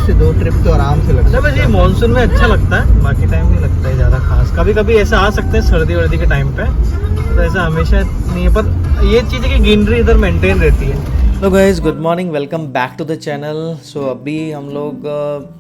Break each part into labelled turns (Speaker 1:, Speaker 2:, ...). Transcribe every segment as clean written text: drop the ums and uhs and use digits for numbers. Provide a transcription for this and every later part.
Speaker 1: से 2 ट्रिप तो आराम से लगता है।
Speaker 2: बस ये मानसून में अच्छा लगता है, बाकी टाइम नहीं लगता है ज़्यादा खास। कभी कभी ऐसा आ सकते हैं सर्दी वर्दी के टाइम पे, तो ऐसा हमेशा नहीं है। पर ये चीज़ है कि ग्रीनरी इधर मेंटेन रहती है। Hello guys, good morning, welcome back to the channel. So अभी हम लोग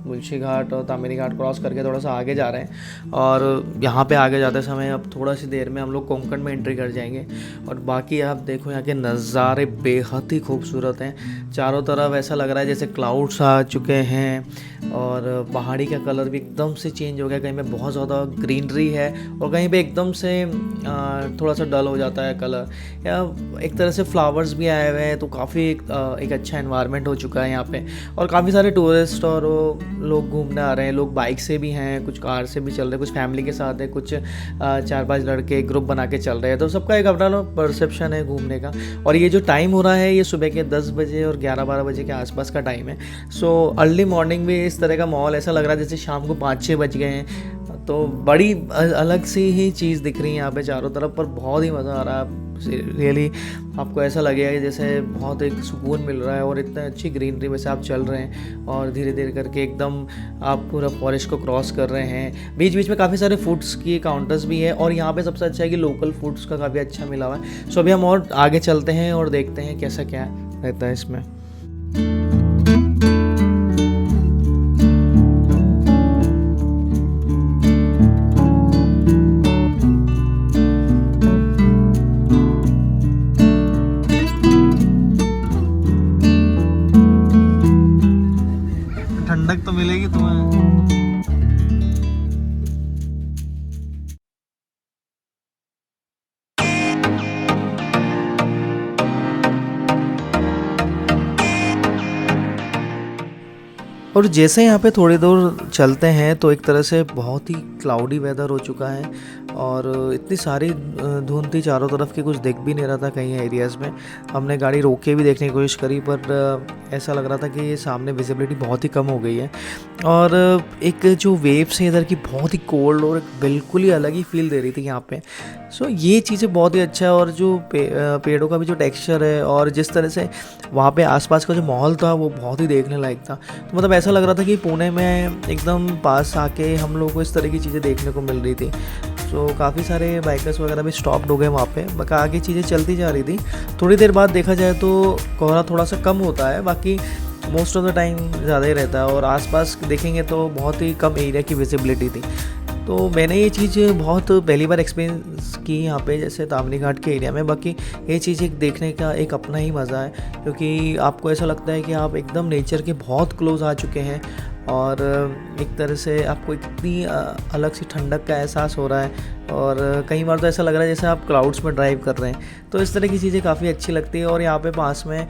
Speaker 2: मुलशी घाट और तामिनी घाट क्रॉस करके थोड़ा सा आगे जा रहे हैं, और यहाँ पे आगे जाते समय अब थोड़ा सी देर में हम लोग कोंकण में एंट्री कर जाएंगे। और बाकी आप देखो यहाँ के नज़ारे बेहद ही खूबसूरत हैं। चारों तरफ ऐसा लग रहा है जैसे क्लाउड्स आ चुके हैं, और पहाड़ी का कलर भी एकदम से चेंज हो गया। कहीं पे बहुत ज़्यादा ग्रीनरी है और कहीं पे एकदम से थोड़ा सा डल हो जाता है कलर, या एक तरह से फ्लावर्स भी आए हुए हैं। तो काफ़ी एक अच्छा एनवायरनमेंट हो चुका है यहाँ पे, और काफ़ी सारे टूरिस्ट और लोग घूमने आ रहे हैं। लोग बाइक से भी हैं, कुछ कार से भी चल रहे हैं, कुछ फैमिली के साथ है, कुछ 4-5 लड़के ग्रुप बना के चल रहे हैं। तो सबका एक अपना परसेप्शन है घूमने का। और ये जो टाइम हो रहा है ये सुबह के 10 बजे और 11-12 बजे के आसपास का टाइम है। सो अर्ली मॉर्निंग में इस तरह का माहौल ऐसा लग रहा है जैसे शाम को 5-6 बज गए हैं। तो बड़ी अलग सी ही चीज़ दिख रही है यहाँ पे चारों तरफ, पर बहुत ही मज़ा आ रहा है। रियली आपको ऐसा लगेगा कि जैसे बहुत एक सुकून मिल रहा है, और इतना अच्छी ग्रीनरी में से आप चल रहे हैं और धीरे धीरे करके एकदम आप पूरा फॉरेस्ट को क्रॉस कर रहे हैं। बीच बीच में काफ़ी सारे फूड्स की काउंटर्स भी है, और यहाँ पे सबसे अच्छा है कि लोकल फूड्स का काफ़ी अच्छा मिला हुआ है। सो अभी हम और आगे चलते हैं और देखते हैं कैसा क्या रहता है इसमें। ठंडक तो मिलेगी तुम्हें। और जैसे यहाँ पे थोड़ी दूर चलते हैं तो एक तरह से बहुत ही क्लाउडी वेदर हो चुका है, और इतनी सारी धुंध थी चारों तरफ की, कुछ दिख भी नहीं रहा था कई एरियाज़ में। हमने गाड़ी रोक के भी देखने की कोशिश करी, पर ऐसा लग रहा था कि ये सामने विजिबिलिटी बहुत ही कम हो गई है। और एक जो वेव्स है इधर की बहुत ही कोल्ड और बिल्कुल ही अलग ही फील दे रही थी यहाँ पे। सो ये चीज़ें बहुत ही अच्छा है। और जो पेड़ों का भी जो टेक्सचर है, और जिस तरह से वहाँ पे आसपास का जो माहौल था वो बहुत ही देखने लायक था। तो मतलब ऐसा लग रहा था कि पुणे में एकदम पास आके हम लोगों को इस तरह की चीज़ें देखने को मिल रही थी। सो काफ़ी सारे बाइकर्स वगैरह भी स्टॉप्ड हो गए वहाँ पे, बाकी आगे चीज़ें चलती जा रही थी। थोड़ी देर बाद देखा जाए तो कोहरा थोड़ा सा कम होता है, बाकी मोस्ट ऑफ द टाइम ज़्यादा ही रहता है। और आसपास देखेंगे तो बहुत ही कम एरिया की विजिबिलिटी थी। तो मैंने ये चीज़ बहुत पहली बार एक्सपीरियंस की यहाँ पे, जैसे तामिनी घाट के एरिया में। बाकी ये चीज़ एक देखने का एक अपना ही मज़ा है, क्योंकि आपको ऐसा लगता है कि आप एकदम नेचर के बहुत क्लोज आ चुके हैं, और एक तरह से आपको इतनी अलग सी ठंडक का एहसास हो रहा है। और कई बार तो ऐसा लग रहा है जैसे आप क्लाउड्स में ड्राइव कर रहे हैं। तो इस तरह की चीज़ें काफ़ी अच्छी लगती है। और यहाँ पे पास में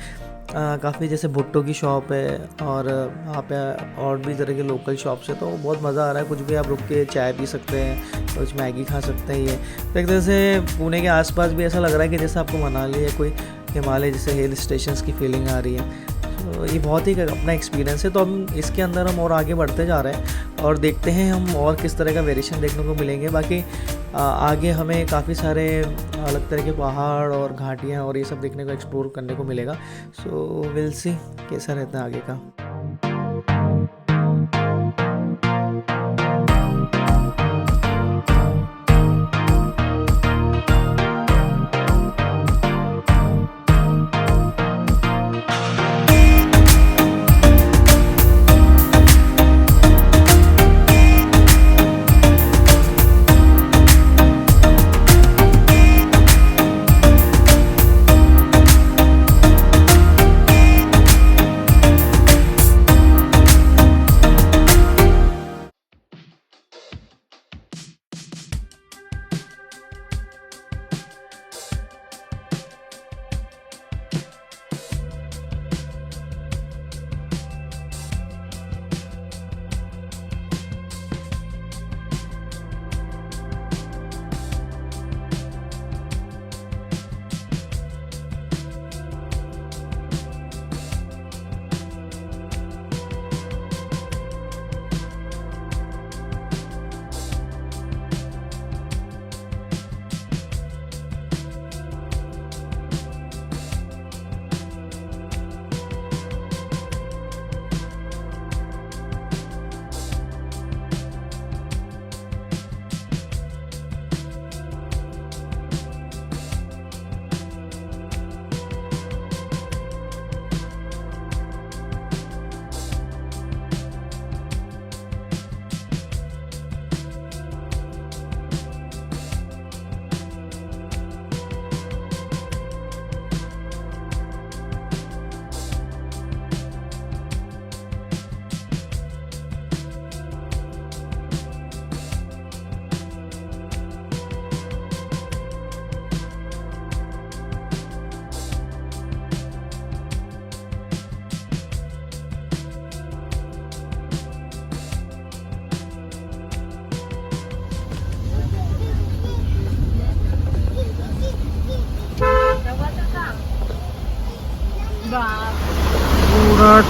Speaker 2: काफ़ी जैसे भुट्टो की शॉप है, और वहाँ पे और भी तरह के लोकल शॉप्स है। तो बहुत मज़ा आ रहा है, कुछ भी आप रुक के चाय पी सकते हैं, कुछ मैगी खा सकते हैं। ये तो एक तरह से पुणे के आसपास भी ऐसा लग रहा है कि जैसे आपको मनाली या कोई हिमालय जैसे हिल स्टेशंस की फीलिंग आ रही है। तो ये बहुत ही अपना एक्सपीरियंस है। तो हम इसके अंदर हम और आगे बढ़ते जा रहे हैं, और देखते हैं हम और किस तरह का वेरिएशन देखने को मिलेंगे। बाकी आगे हमें काफ़ी सारे अलग तरह के पहाड़ और घाटियाँ और ये सब देखने को, एक्सप्लोर करने को मिलेगा। सो विल सी कैसा रहता है आगे का।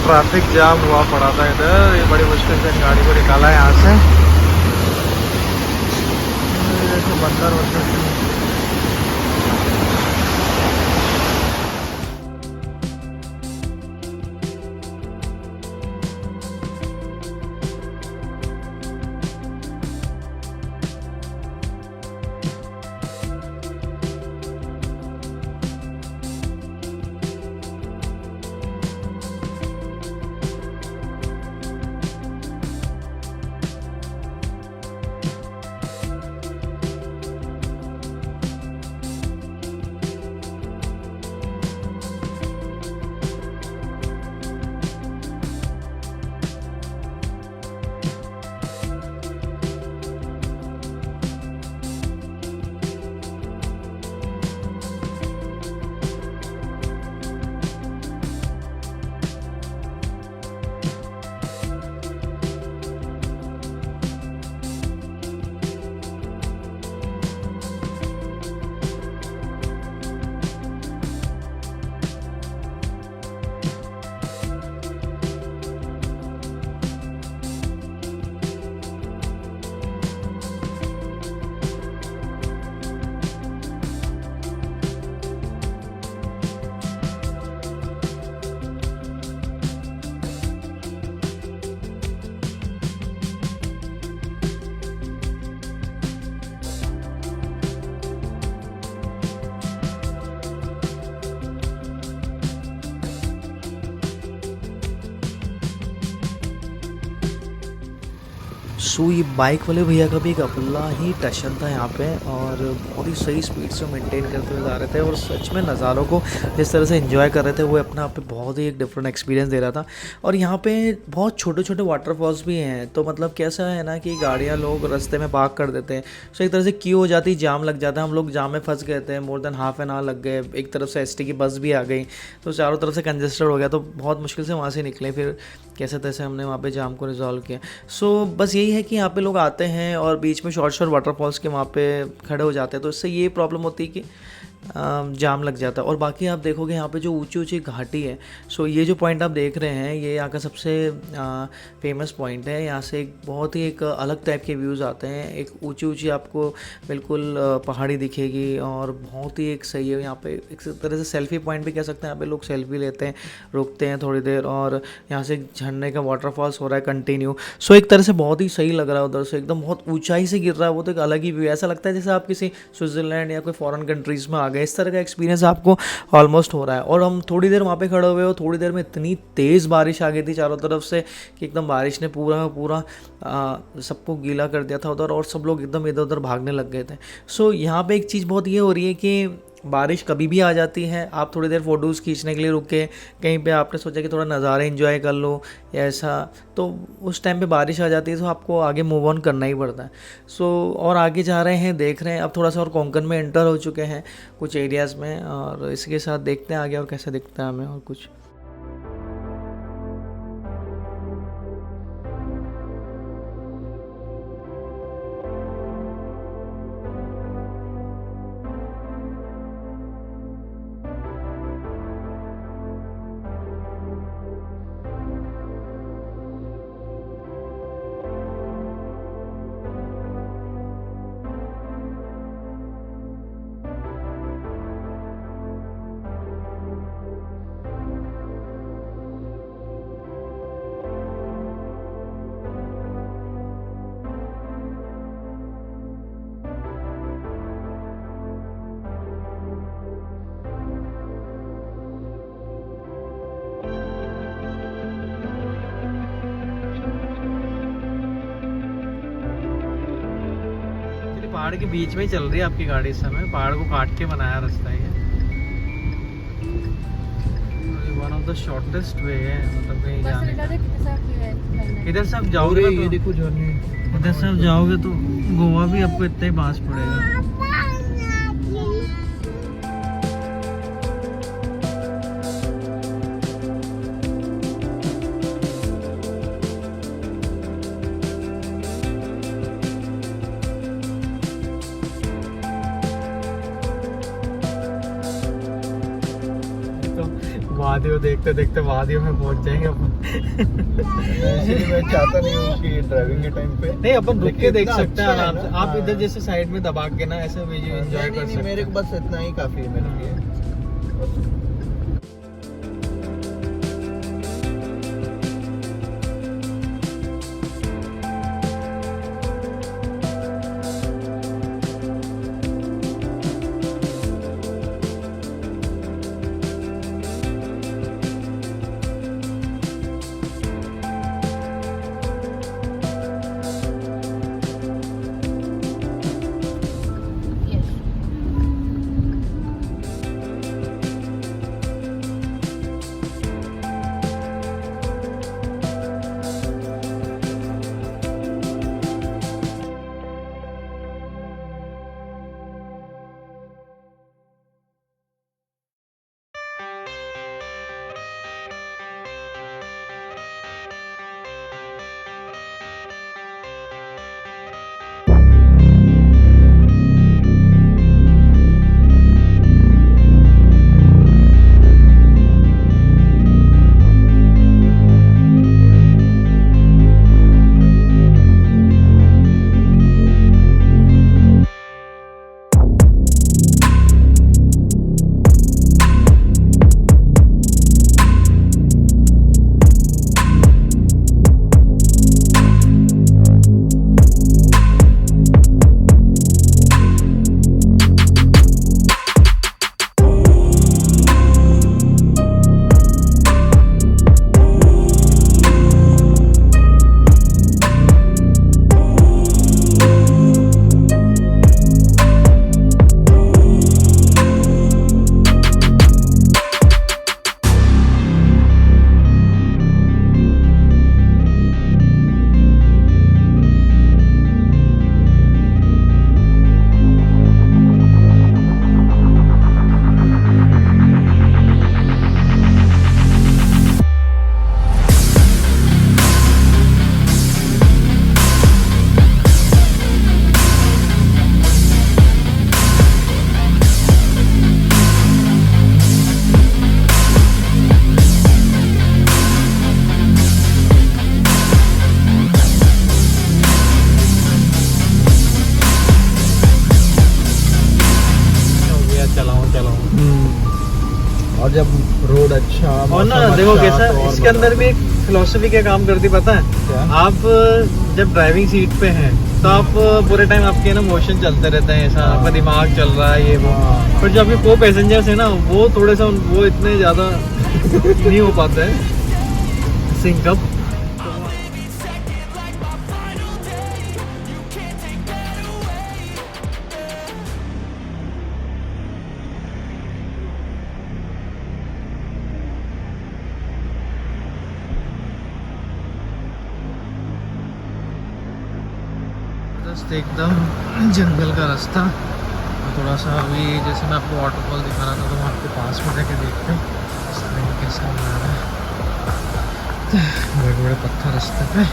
Speaker 2: ट्रैफिक जाम हुआ पड़ा था इधर, ये बड़ी मुश्किल से गाड़ी को निकाला है यहाँ से। जैसे बंदर वंदर सो ये बाइक वाले भैया का भी एक अपना ही टशन था यहाँ पे, और बहुत ही सही स्पीड से मेंटेन करते हुए जा रहे थे और सच में नज़ारों को जिस तरह से एंजॉय कर रहे थे वो अपने आप पे बहुत ही एक डिफरेंट एक्सपीरियंस दे रहा था। और यहाँ पे बहुत छोटे छोटे वाटरफॉल्स भी हैं, तो मतलब कैसा है ना कि गाड़ियाँ लोग रास्ते में पार्क कर देते हैं, सो एक तरह से क्यू हो जाती, जाम लग जाता है, हम लोग जाम में फंस गए थे, more than half an hour लग गए। एक तरफ से एसटी की बस भी आ गई, तो चारों तरफ से कंजेस्टेड हो गया, तो बहुत मुश्किल से वहाँ से निकले, फिर कैसे तैसे हमने वहाँ पे जाम को रिजॉल्व किया। सो बस यही है कि यहाँ पे लोग आते हैं और बीच में शॉर्ट शॉर्ट वाटरफॉल्स के वहाँ पे खड़े हो जाते हैं, तो इससे ये प्रॉब्लम होती है कि जाम लग जाता है। और बाकी आप देखोगे यहाँ पे जो ऊंची ऊंची घाटी है, सो ये जो पॉइंट आप देख रहे हैं ये यहाँ का सबसे फेमस पॉइंट है। यहाँ से एक बहुत ही एक अलग टाइप के व्यूज़ आते हैं, एक ऊंची ऊंची आपको बिल्कुल पहाड़ी दिखेगी और बहुत ही एक सही है। यहाँ पे एक तरह से सेल्फी पॉइंट भी कह सकते हैं, यहाँ पे लोग सेल्फी लेते हैं, रुकते हैं थोड़ी देर, और यहाँ से झरने का वाटरफॉल्स हो रहा है कंटिन्यू। सो एक तरह से बहुत ही सही लग रहा है, उधर से एकदम बहुत ऊंचाई से गिर रहा है, वो तो एक अलग ही व्यू है। ऐसा लगता है जैसे आप किसी स्विट्ज़रलैंड या कोई फॉरेन कंट्रीज़ में आ गए, इस तरह का एक्सपीरियंस आपको ऑलमोस्ट हो रहा है। और हम थोड़ी देर वहाँ पे खड़े हुए, और थोड़ी देर में इतनी तेज़ बारिश आ गई थी चारों तरफ से कि एकदम बारिश ने पूरा पूरा सबको गीला कर दिया था उधर, और सब लोग एकदम इधर उधर भागने लग गए थे। सो यहाँ पे एक चीज़ बहुत ये हो रही है कि बारिश कभी भी आ जाती है, आप थोड़ी देर फ़ोटोज़ खींचने के लिए रुके, कहीं पे आपने सोचा कि थोड़ा नज़ारे एंजॉय कर लो या ऐसा, तो उस टाइम पे बारिश आ जाती है, तो आपको आगे मूव ऑन करना ही पड़ता है। सो और आगे जा रहे हैं, देख रहे हैं, अब थोड़ा सा और कोंकण में एंटर हो चुके हैं कुछ एरियाज़ में, और इसके साथ देखते हैं आगे और कैसे दिखता है हमें और कुछ। पहाड़ के बीच में ही चल रही है आपकी गाड़ी इस समय, पहाड़ को काट के बनाया रास्ता ये वन ऑफ द शॉर्टेस्ट वे है, मतलब कहीं जाने का। इधर से आप जाओगे तो देखो झरने, इधर से आप जाओगे तो गोवा भी आपको इतना ही पास पड़ेगा। वादियों देखते देखते वादियों में पहुंच जाएंगे अपन।
Speaker 1: इसलिए मैं चाहता नहीं हूँ कि ड्राइविंग के टाइम पे
Speaker 2: नहीं, अपन रुक के देख
Speaker 1: इतना
Speaker 2: सकते हैं
Speaker 1: अच्छा है
Speaker 2: आराम से।
Speaker 1: ना,
Speaker 2: आप
Speaker 1: हाँ।
Speaker 2: इधर जैसे साइड में दबा के ना ऐसे वीडियो एंजॉय कर सकते
Speaker 1: मेरे
Speaker 2: हैं।
Speaker 1: को बस इतना ही काफी है मेरे लिए। और जब रोड अच्छा
Speaker 2: और ना
Speaker 1: मौसम
Speaker 2: देखो
Speaker 1: अच्छा,
Speaker 2: कैसा
Speaker 1: तो और
Speaker 2: इसके अंदर भी एक फिलोसफी क्या काम करती पता है।
Speaker 1: क्या?
Speaker 2: आप जब ड्राइविंग सीट पे हैं तो आप पूरे टाइम आपके ना मोशन चलते रहते हैं, ऐसा आपका दिमाग चल रहा है ये वो।
Speaker 1: हाँ।
Speaker 2: पर जो आपके को पैसेंजर्स है ना वो थोड़े सा वो इतने ज़्यादा नहीं हो पाते हैं सिंकअप। जस्ट एकदम जंगल का रास्ता। थोड़ा सा अभी जैसे मैं आपको वाटरफॉल दिखा रहा था तो हम आपके पास में जाके देखते हैं इस तरीके से आ रहा है बड़े बड़े पत्थर रास्ते पे।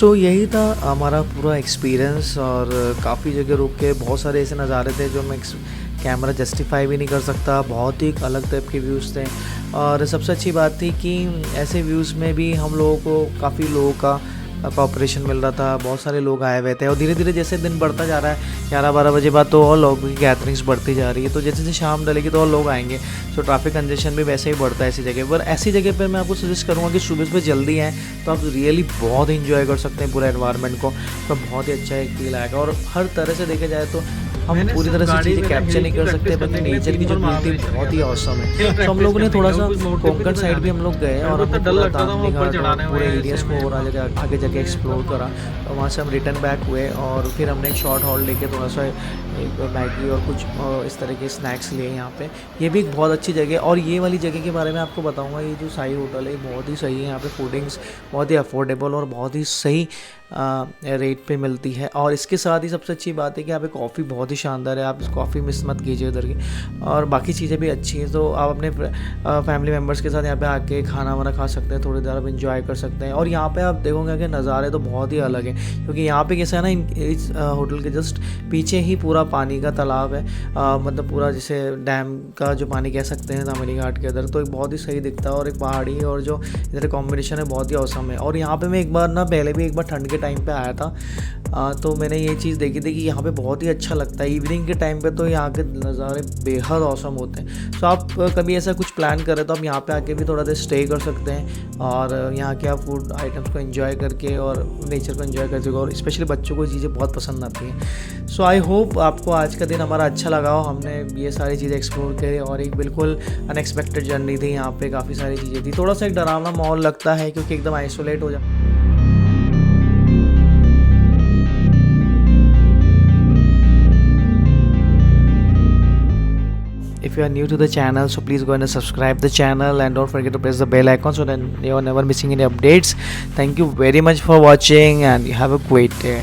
Speaker 2: सो यही था हमारा पूरा एक्सपीरियंस, और काफ़ी जगह रुक के बहुत सारे ऐसे नज़ारे थे जो मैं कैमरा जस्टिफाई भी नहीं कर सकता। बहुत ही अलग टाइप के व्यूज़ थे, और सबसे अच्छी बात थी कि ऐसे व्यूज़ में भी हम लोगों को काफ़ी लोगों का कॉपरेशन मिल रहा था। बहुत सारे लोग आए हुए थे, और धीरे धीरे जैसे दिन बढ़ता जा रहा है 11-12 बजे बाद तो और लोगों की गैदरिंग्स बढ़ती जा रही है। तो जैसे जैसे शाम डलेगी तो और लोग आएंगे, तो ट्रैफिक कंजेशन भी वैसे ही बढ़ता है ऐसी जगह पर। ऐसी जगह पर मैं आपको सजेस्ट करूँगा कि सुबह सुबह जल्दी आएँ, तो आप रियली बहुत इंजॉय कर सकते हैं पूरा एनवायरनमेंट को। तो बहुत ही अच्छा एक फील आएगा, और हर तरह से देखा जाए तो हम पूरी तरह से चीज़ें कैप्चर नहीं कर सकते, बट नेचर की जो ब्यूटी बहुत ही औसम है। तो हम लोगों ने थोड़ा सा कोंकण साइड भी हम लोग गए, और हमने पूरा दामनी घाट और पूरे एरियाज़ को और आगे जाके एक्सप्लोर करा। और वहाँ से हम रिटर्न बैक हुए, और फिर हमने एक शॉर्ट हॉल लेके थोड़ा सा एक मैगी और कुछ इस तरह के स्नैक्स लिए यहाँ पे। ये भी एक बहुत अच्छी जगह है, और ये वाली जगह के बारे में आपको बताऊँगा। ये जो साई होटल है बहुत ही सही है। यहाँ पे फूडिंग्स बहुत ही अफोर्डेबल और बहुत ही सही रेट पे मिलती है। और इसके साथ ही सबसे अच्छी बात है कि यहाँ पे कॉफ़ी बहुत ही शानदार है। आप इस कॉफ़ी मिस मत कीजिए इधर की, और बाकी चीज़ें भी अच्छी हैं। तो आप अपने फैमिली मेम्बर्स के साथ यहाँ पे आके खाना वाना खा सकते हैं, थोड़ी देर आप इंजॉय कर सकते हैं। और यहाँ पे आप देखोगे कि नज़ारे तो बहुत ही अलग है, क्योंकि यहाँ पे कैसा है ना, इस होटल के जस्ट पीछे ही पूरा पानी का तालाब है। मतलब पूरा जैसे डैम का जो पानी कह सकते हैं दामनी घाट के अंदर, तो एक बहुत ही सही दिखता है। और एक पहाड़ी और जो इधर कॉम्बिनेशन है बहुत ही औसम है। और यहाँ पे मैं एक बार ना पहले भी एक बार ठंड के टाइम पे आया था, तो मैंने ये चीज़ देखी थी कि यहाँ पे बहुत ही अच्छा लगता है। इवनिंग के टाइम पे तो यहाँ के नज़ारे बेहद औसम होते हैं। तो आप कभी ऐसा कुछ प्लान करें तो आप यहाँ पे आके भी थोड़ा देर स्टे कर सकते हैं, और यहाँ के आप फूड आइटम्स को एंजॉय करके और नेचर को एंजॉय कर सकते, और स्पेशली बच्चों को चीज़ें बहुत पसंद आती हैं। सो आई होप आपको आज का दिन हमारा अच्छा लगा हो। हमने ये सारी चीज़ें एक्सप्लोर करी, और एक बिल्कुल अनएक्सपेक्टेड जर्नी थी। यहाँ पे काफ़ी सारी चीज़ें थी, थोड़ा सा एक डरावना माहौल लगता है क्योंकि एकदम आइसोलेट हो जाता है। If you are new to the channel, so please go and subscribe the channel, and don't forget to press the bell icon so that you are never missing any updates. Thank you very much for watching, and you have a great day.